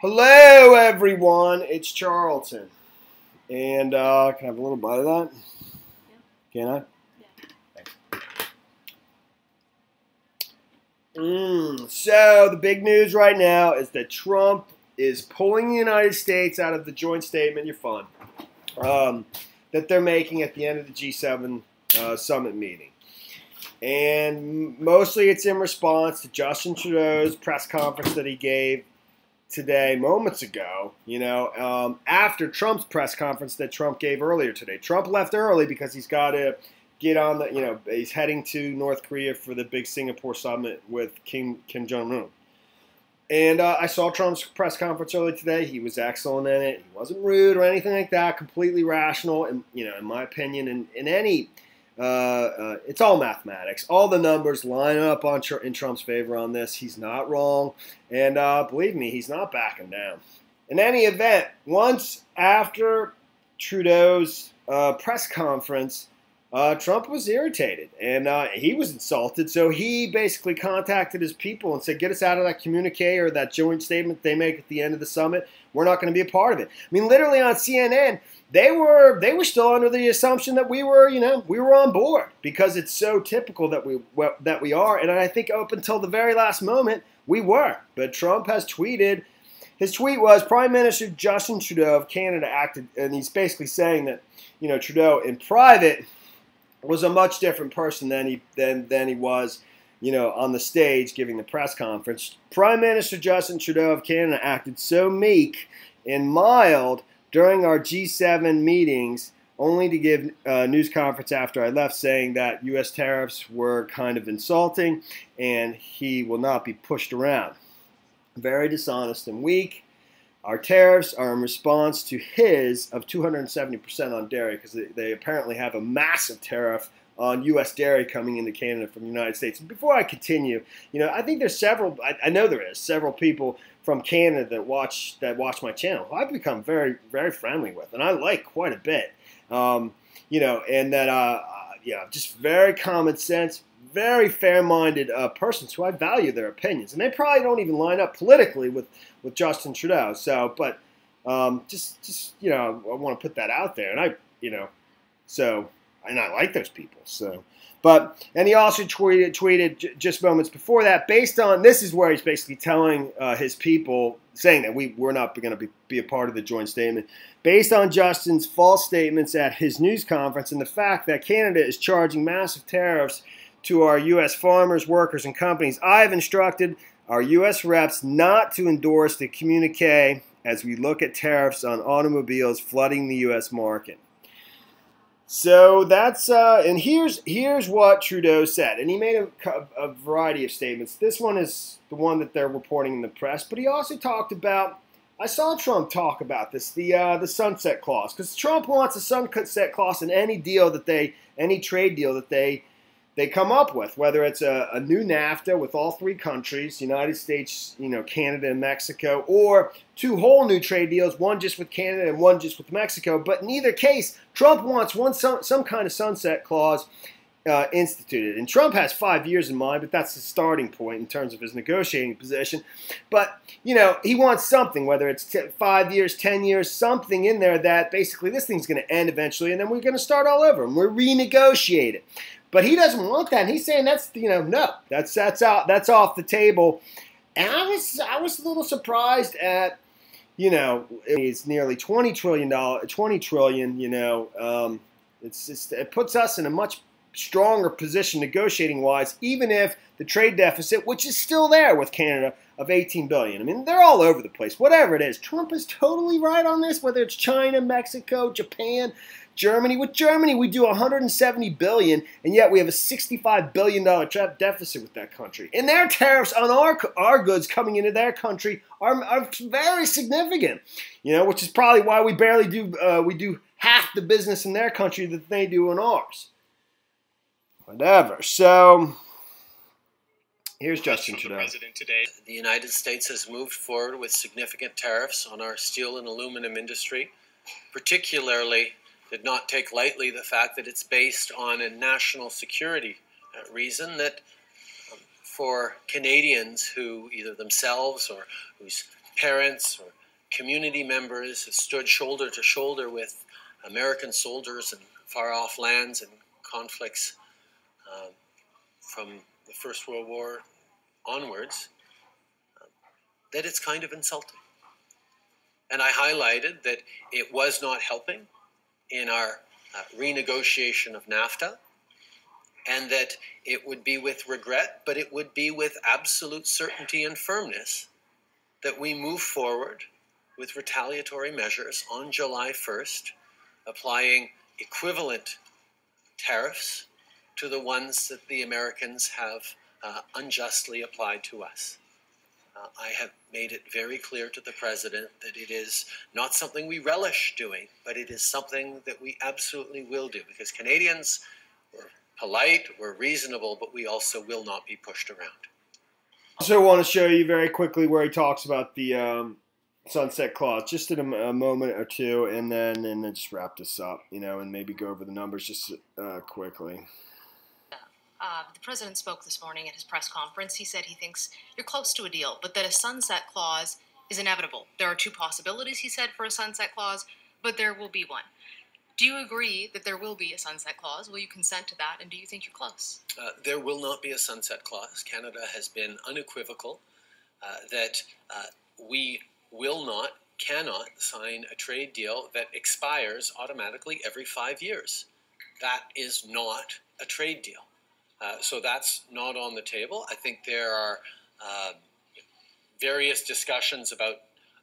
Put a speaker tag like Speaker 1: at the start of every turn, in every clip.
Speaker 1: Hello, everyone. It's Charlton. And can I have a little bite of that? Yeah. Can I? Yeah. So the big news right now is that Trump is pulling the United States out of the joint statement, you're fun, that they're making at the end of the G7 Summit meeting. And mostly it's in response to Justin Trudeau's press conference that he gave today, moments ago, after Trump's press conference that Trump gave earlier today. Trump left early because he's got to get on the, he's heading to North Korea for the big Singapore summit with Kim Jong-un. And I saw Trump's press conference earlier today. He was excellent in it. He wasn't rude or anything like that, completely rational. And, in my opinion, in any... it's all mathematics. All the numbers line up in Trump's favor on this. He's not wrong. And believe me, he's not backing down. In any event, once after Trudeau's press conference, Trump was irritated and he was insulted. So he basically contacted his people and said, get us out of that communique or that joint statement they make at the end of the summit. We're not going to be a part of it. I mean, literally on CNN, they were still under the assumption that we were on board because it's so typical that we are. And I think up until the very last moment, we were. But Trump has tweeted. His tweet was, Prime Minister Justin Trudeau of Canada acted, and he's basically saying that, Trudeau in private was a much different person than he was, on the stage giving the press conference. Prime Minister Justin Trudeau of Canada acted so meek and mild during our G7 meetings, only to give a news conference after I left saying that U.S. tariffs were kind of insulting and he will not be pushed around. Very dishonest and weak. Our tariffs are in response to his of 270% on dairy because they apparently have a massive tariff on U.S. dairy coming into Canada from the United States. And before I continue, I think there's several, I know there is several people from Canada that watch my channel who I've become very, very friendly with, and I like quite a bit. And that, just very common sense, very fair-minded persons who I value their opinions, and they probably don't even line up politically with Justin Trudeau. So, but I want to put that out there, and I like those people. So, and he also tweeted just moments before that, based on, this is where he's basically telling his people, saying that we're not going to be a part of the joint statement, based on Justin's false statements at his news conference and the fact that Canada is charging massive tariffs to our U.S. farmers, workers, and companies. I have instructed our U.S. reps not to endorse the communique as we look at tariffs on automobiles flooding the U.S. market. So that's and here's what Trudeau said, and he made a variety of statements. This one is the one that they're reporting in the press, but he also talked about, I saw Trump talk about this, the sunset clause, because Trump wants a sunset clause in any trade deal that they come up with, whether it's a new NAFTA with all three countries, United States, Canada and Mexico, or two whole new trade deals, one just with Canada and one just with Mexico. But in either case, Trump wants some kind of sunset clause instituted. And Trump has 5 years in mind, but that's the starting point in terms of his negotiating position. But, he wants something, whether it's 5 years, 10 years, something in there that basically this thing's going to end eventually, and then we're going to start all over, and we're renegotiate it. But he doesn't want that. And he's saying that's no, that's off the table. And I was a little surprised at it's nearly $20 trillion. It puts us in a much stronger position negotiating wise, even if the trade deficit, which is still there with Canada, of $18 billion. I mean, they're all over the place. Whatever it is, Trump is totally right on this. Whether it's China, Mexico, Japan, Germany. With Germany, we do $170 billion, and yet we have a $65 billion deficit with that country. And their tariffs on our goods coming into their country are very significant. Which is probably why we barely do half the business in their country that they do in ours. Whatever. So here's Justin Trudeau.
Speaker 2: The United States has moved forward with significant tariffs on our steel and aluminum industry, particularly did not take lightly the fact that it's based on a national security reason that for Canadians who either themselves or whose parents or community members have stood shoulder to shoulder with American soldiers in far-off lands and conflicts from the First World War onwards, that it's kind of insulting. And I highlighted that it was not helping in our renegotiation of NAFTA, and that it would be with regret, but it would be with absolute certainty and firmness that we move forward with retaliatory measures on July 1st, applying equivalent tariffs to the ones that the Americans have unjustly applied to us. I have made it very clear to the President that it is not something we relish doing, but it is something that we absolutely will do, because Canadians were polite, we're reasonable, but we also will not be pushed around.
Speaker 1: I also want to show you very quickly where he talks about the sunset clause, just in a moment or two, and then just wrap this up, and maybe go over the numbers just quickly.
Speaker 3: The president spoke this morning at his press conference. He said he thinks you're close to a deal, but that a sunset clause is inevitable. There are two possibilities, he said, for a sunset clause, but there will be one. Do you agree that there will be a sunset clause? Will you consent to that, and do you think you're close?
Speaker 2: There will not be a sunset clause. Canada has been unequivocal that we cannot sign a trade deal that expires automatically every 5 years. That is not a trade deal. So that's not on the table. I think there are various discussions about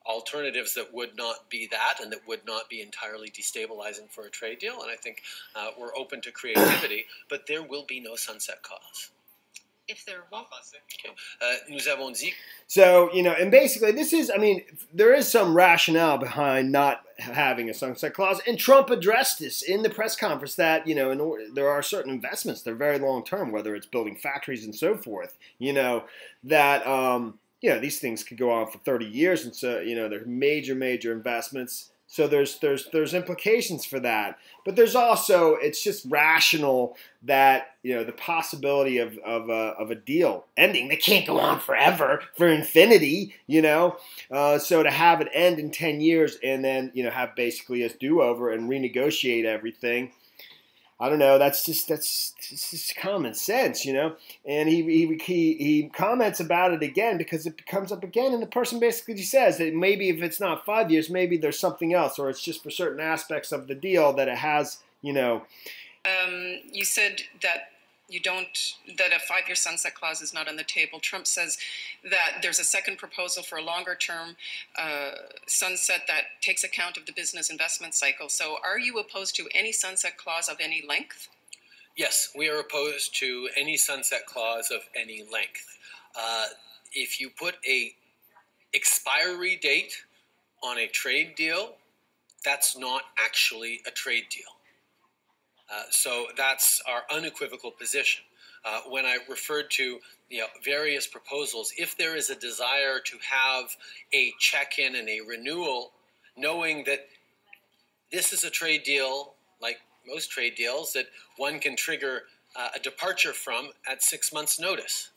Speaker 2: alternatives that would not be that and that would not be entirely destabilizing for a trade deal. And I think we're open to creativity, but there will be no sunset clause.
Speaker 3: If there won't.
Speaker 2: Okay. Nous avons dit.
Speaker 1: So, and basically there is some rationale behind not having a sunset clause. And Trump addressed this in the press conference that, there are certain investments, they're very long term, whether it's building factories and so forth, that, these things could go on for 30 years. And so, there's major investments. So there's implications for that, but there's also, it's just rational that the possibility of a deal ending that can't go on forever, for infinity, so to have it end in 10 years and then have basically a do-over and renegotiate everything. I don't know. That's just common sense, And he comments about it again because it comes up again, and the person basically says that maybe if it's not 5 years, maybe there's something else, or it's just for certain aspects of the deal that it has,
Speaker 4: You said that that a 5-year sunset clause is not on the table. Trump says that there's a second proposal for a longer-term sunset that takes account of the business investment cycle. So are you opposed to any sunset clause of any length?
Speaker 2: Yes, we are opposed to any sunset clause of any length. If you put a expiry date on a trade deal, that's not actually a trade deal. So that's our unequivocal position. When I referred to various proposals, if there is a desire to have a check-in and a renewal, knowing that this is a trade deal, like most trade deals, that one can trigger a departure from at 6 months' notice.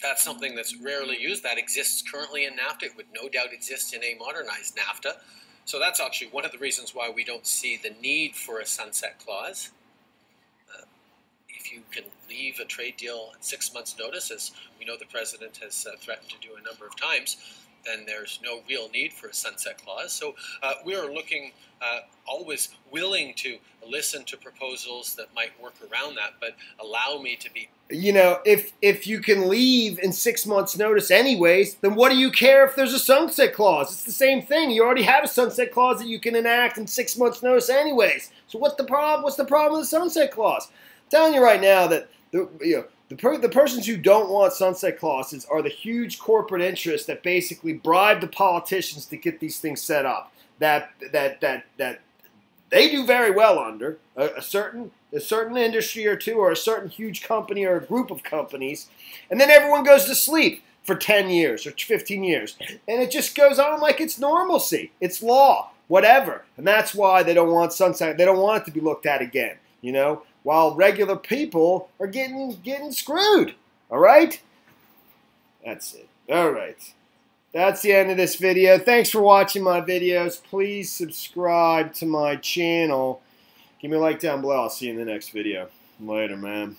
Speaker 2: That's something that's rarely used. That exists currently in NAFTA. It would no doubt exist in a modernized NAFTA. So that's actually one of the reasons why we don't see the need for a sunset clause. If you can leave a trade deal at 6 months' notice, as we know the President has threatened to do a number of times, then there's no real need for a sunset clause. So we are looking, always willing to listen to proposals that might work around that, but allow me to be...
Speaker 1: If you can leave in 6 months' notice anyways, then what do you care if there's a sunset clause? It's the same thing. You already have a sunset clause that you can enact in 6 months' notice anyways. So what's the problem? What's the problem with the sunset clause? I'm telling you right now that the persons who don't want sunset clauses are the huge corporate interests that basically bribe the politicians to get these things set up. That they do very well under a certain industry or two, or a certain huge company or a group of companies, and then everyone goes to sleep for 10 years or 15 years, and it just goes on like it's normalcy, it's law, whatever, and that's why they don't want sunset. They don't want it to be looked at again, while regular people are getting screwed. All right, that's it. All right. That's the end of this video. Thanks for watching my videos. Please subscribe to my channel. Give me a like down below. I'll see you in the next video. Later, man.